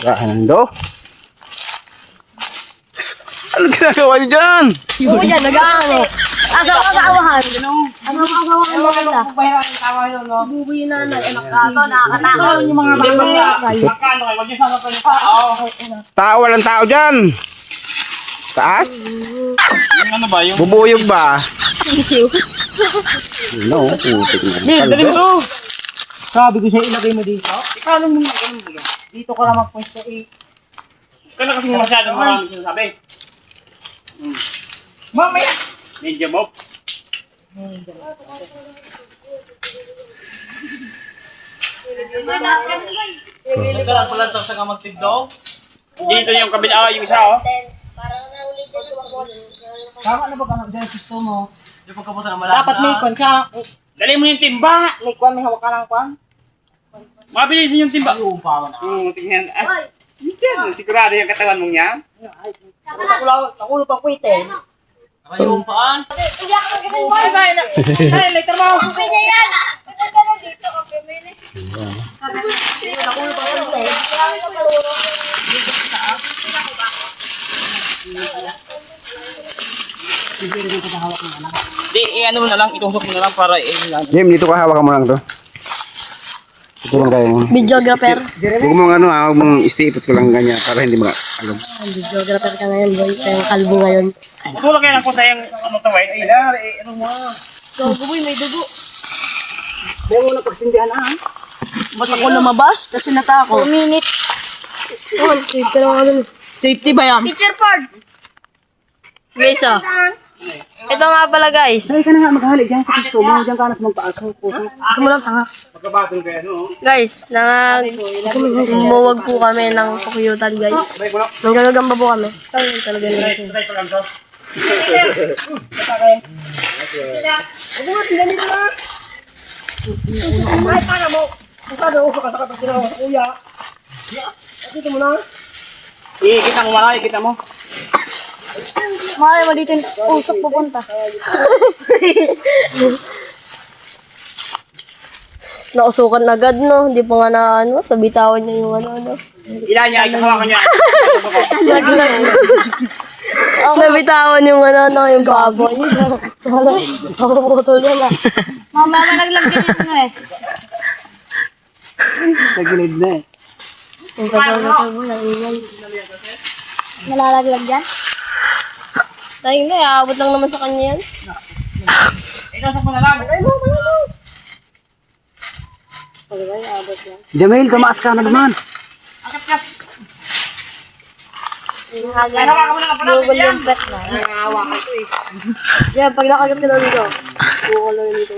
Rando? Ano ginagawa niyo dyan? Oo dyan, nag-aano. Asawa-asawahan. Asawa-asawahan nila. Bubuy na anak kato, nakakatakot. Yung mga Tao, walang tao dyan. Taas? Yung ano ba? Yung... Bubuyog ba? sisiw. No, putik na. Mil, dali mo! Sabi ko sa'yo, ilagay mo dito. Ikaw lang muna. Dito ko lang magpwesto eh. Ikaw na kasing masyadong maraming sinasabi. Mamaya! Medium up. Nagkalang pala sa kamagtigdog. Dito yung kabila, yung isa oh. Tama na ba ka dyan sa gusto mo? Yung pagkapusa ng malaki. Dapat may kwan siya. Dali mo yung timba! May kwan, may hawak ka ng kwan. Mabilisin yung timba. Tingnan. Sigurado yung katawan mong yan. Nakulo pang kwit eh. Yung paan. Ay, later mo! Okay na yan. Dito, okay mo yun eh. Nakulo pang kwit eh. Di, ano mo na lang, itusok mo na lang para Jim, dito ka hawakan mo lang to. Ito lang kayo. Videographer. Huwag mong ano huwag mong istiipot ko lang ganyan para hindi maka-alog. Videographer ka ngayon, boy. Kayong kalbo ngayon. Tulog kayo ng kusa yung ano to eh. Ano mo? Gago, boy, may dugo. May muna pagsindihan ah. Ba't ako lumabas? Kasi natakot. 2 minutes. Oh, save ka lang ano. Safety ba yan? Picture part. Guys, oh. Ito nga pala, guys. Dahil ka na nga maghalik dyan sa gusto mo. Diyan ka na sa magpaasok. Ako mo lang, tanga. Pagkabatong kayo, no? Guys, umuwag po kami ng kukyutan, guys. Nanggagamba po kami. Talagang talaga nila. Try pa lang to. Ay, para mo. Ikaw daw, kasakapag sila sa kuya. Dito mo na. Ikita mo malaki, ikita mo. Makaya mo dito yung usok pupunta. Nausukan na agad, no? Hindi pa nga na, ano, sabitawan niya yung ano. Ilan niya, hawakan niya. Nabitawan yung ano, yung baboy. Puputol niya na. Mama, nalaglag din ito eh. Sa gilid na eh. Yung pagkakatawa mo, naingay. Nalalaglag yan? Dahil na, aabot lang naman sa kanya yan. Itusok mo na lang. Jamil, kamaas ka na naman. Google yung pet na. Diyan, pag nakagat ka na dito, Google lang dito.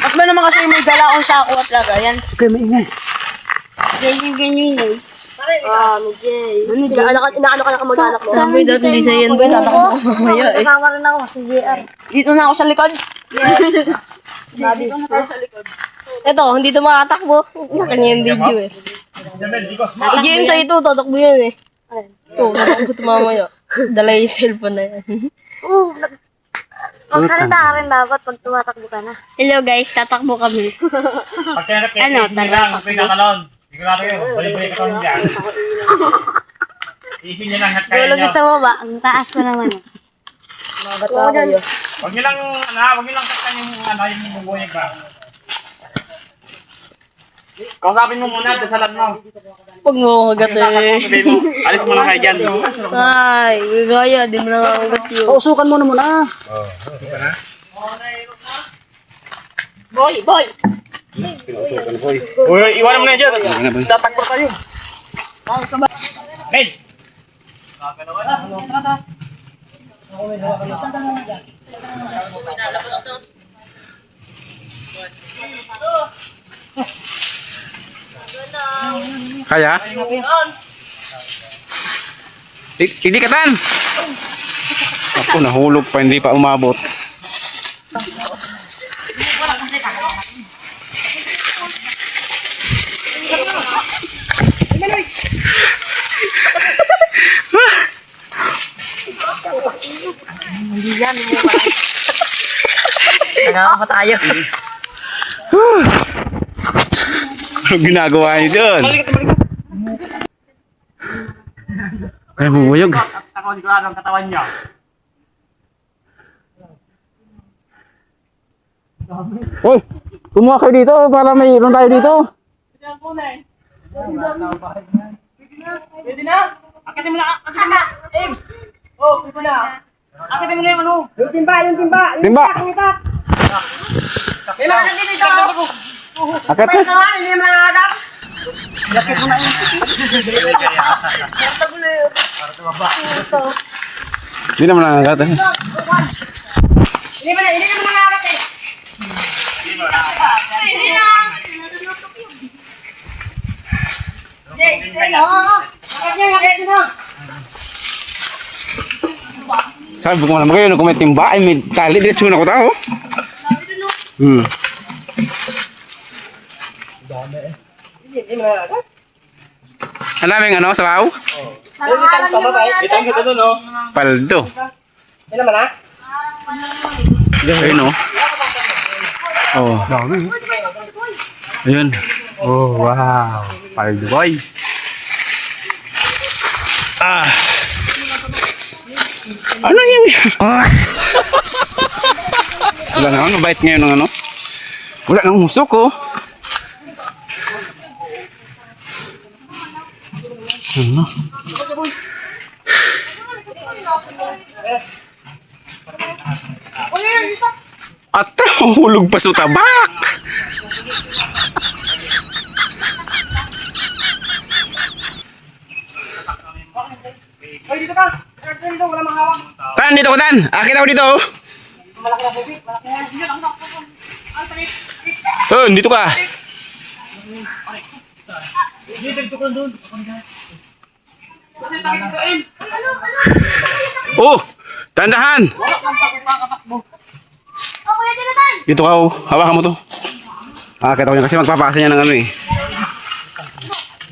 At ba naman kasi may dala akong sako at laga yan? Okay, maingay. Ganyan eh. Ah, Mijay. Inaano ka na kamag-anak mo? Sabi dati hindi sa yan, boy. Tatakbo ko mamaya eh. Kasama rin ako si JR. Dito na ako sa likod. Ito, hindi ito makatakbo. Sa kanya yung video eh. I-game sa ito, tatakbo yan eh. Ito, tatakbo ito mamaya. Dala yung cellphone na yan. Magsalita ka rin dapat pag tumatakbo ka na. Hello guys, tatakbo kami. Pag tinanap kayo, Ano, hindi lang, pinakalon. Sigurado yun, balik-balik ka lang dyan. Isin niyo lang at kaya Dulog niyo. sa baba, ang taas ko naman. Oo, dyan. Huwag niyo lang, huwag niyo lang kaktan yung bubuyag ba. Kausapin mo muna, dasalan mo. Huwag mo kagat eh. Sabihin mo, alis mo lang kayo dyan. Ay, gaya, di mo na kagat yun. Pausukan mo na muna. Boy! Uy, iwanan mo na dyan. Tatakbo tayo. Ben! Kaya? Hindi katan! Ako, nahulog pa, hindi pa umabot. Nagkaka pa tayo. Ano ginagawa niyo dyan? Ay, bubuyog. Ako sigurado ang katawan niya. Uy, kumuha kayo dito para mayroon tayo dito. Pwede na? Akitin mo na! Akitin mo na! Aim! Oh, pwede na! Akitin mo na yung ano! Yung timba, yung timba. Timba. Yung itak. Kailangan na dito ito. Akit Pwede na. naman, hindi naman nakakak. Hindi naman nangagat eh. Hindi naman nakakak eh. Sabi ko naman kayo, nung may timba, ay may tali, dito na ko tao. Ang daming ano, sabaw? Itong kita doon, oh. Paldo. Yan naman ha. Ayun oh. Oh. Ayun. Oh, wow. Paldo boy. Ah. Ano yan? Wala naman, mabait ngayon ng ano. Wala nang musok oh. Ano? At hulog pa sa tabak. Hoy, dito ka. Dito, wala mang hawak. Tan, dito ko tan. Akit ako dito. Malaki na bubik. Malaki na. Dito ka. Oh, tandahan. Dito ka oh. Hawakan mo to. Akit ako niya kasi magpapasa niya ng ano eh.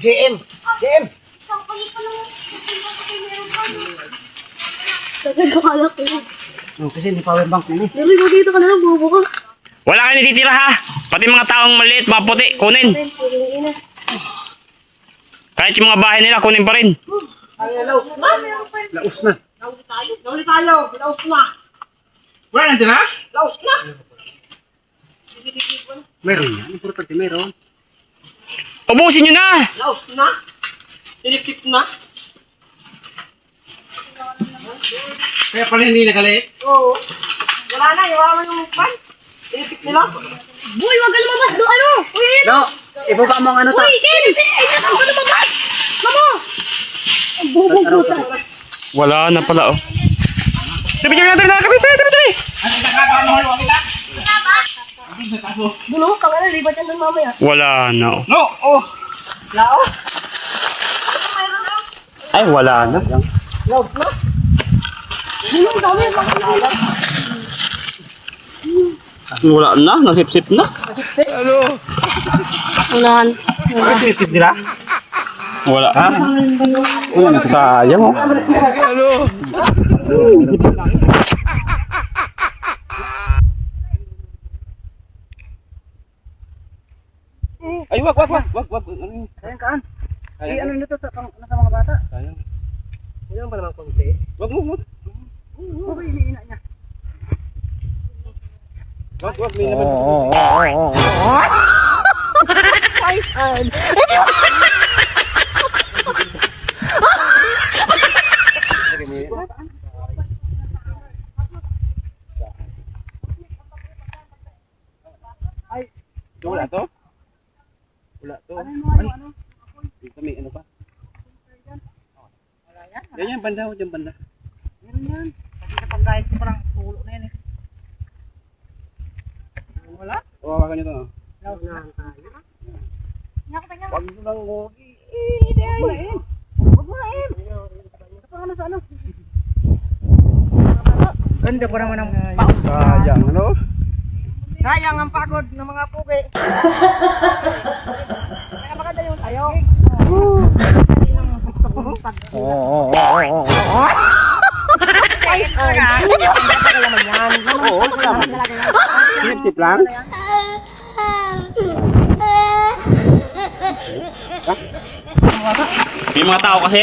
JM. JM. Oh, kasi hindi power bank na eh. Wala kayo natitira ha. Pati mga taong maliit, mga puti, kunin. Kahit yung mga bahay nila, kunin pa rin. Ay, hello. Laos na. Nauli tayo. Laos na. Wala nang tira? Laos na. Meron yan. Importante meron. Ubusin nyo na! Laos na. Tinip-tip na. Kaya pala hindi nagalit. Oo. Wala na. Wala na yung pan. Tinip-tip nila. Boy, wag ka lumabas doon. Ano? Uy, No. Ibaba mo ang ano to. Uy, Ken! Ay, huwag ka lumabas! Mamo! Ang bobo puta. Wala na pala oh. Sabi nyo natin na kami, tabi! Bulungan ka nga na, libat yan doon mamaya. Wala na oh. No. Oh. Laos. Ay, wala na. Laos na. Wala na, nasip-sip na. Unahan. Nasip-sip nila? Wala. Ha? Sayang oh. Ay, wag. Sayang kaan. Ay, ano nito sa mga bata? Sayang. Yan ba naman konti? Wag. Oo, iniina niya. Wag, may naman. Wala to? Wala to. Ano? Dito may ano pa? Yan, banda ho, dyan banda. Meron yan. Kasi kapag kahit ko parang ulo na yan eh. Wala? Hawakan niyo to. Oh. Laos na tayo. Wag mo lang oh. Huwag mo na eh. Ito pa nga sa ano. Ganda pa naman ang pagod. Sayang ano? Sayang ang pagod ng mga pugi. Kaya maganda yun. Ayaw. Sip-sip lang? May mga tao kasi.